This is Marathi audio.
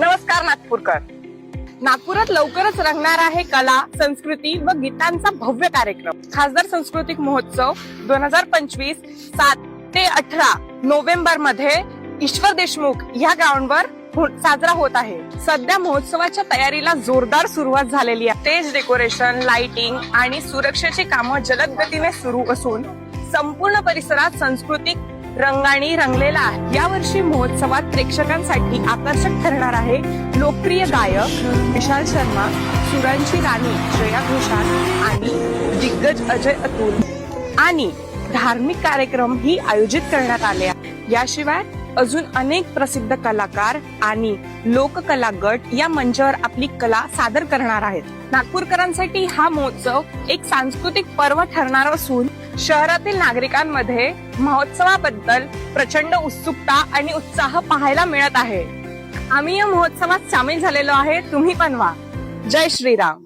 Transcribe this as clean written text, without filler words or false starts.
नमस्कार नागपूरकर. नागपुरात लवकरच रंगणार आहे कला, संस्कृती व गीतांचा भव्य कार्यक्रम. खासदार सांस्कृतिक महोत्सव 2025 7 ते 18 नोव्हेंबर मध्ये ईश्वर देशमुख या ग्राउंडवर साजरा होत आहे. सध्या महोत्सवाच्या तयारीला जोरदार सुरुवात झालेली आहे. स्टेज डेकोरेशन, लाइटिंग आणि सुरक्षेची कामं जलद गतीने सुरू असून संपूर्ण परिसरात सांस्कृतिक रंगाने रंगलेला आहे. यावर्षी महोत्सवात प्रेक्षकांसाठी आकर्षक ठरणार आहे लोकप्रिय गायक विशाल शर्मा, सुरांची राणी श्रेया घोषाल आणि दिग्गज अजय अतुल आणि धार्मिक कार्यक्रम ही आयोजित करण्यात आले आहेत. याशिवाय अजून अनेक प्रसिद्ध कलाकार आणि लोककला गट या मंचावर आपली कला सादर करणार आहेत. नागपूरकरांसाठी हा महोत्सव एक सांस्कृतिक पर्व ठरणार असून शहरातील नागरिकांमध्ये महोत्सवाबद्दल प्रचंड उत्सुकता आणि उत्साह पाहायला मिळत आहे. आम्ही या महोत्सवात सामील झालेलो आहे, तुम्ही पण व्हा. जय श्रीराम.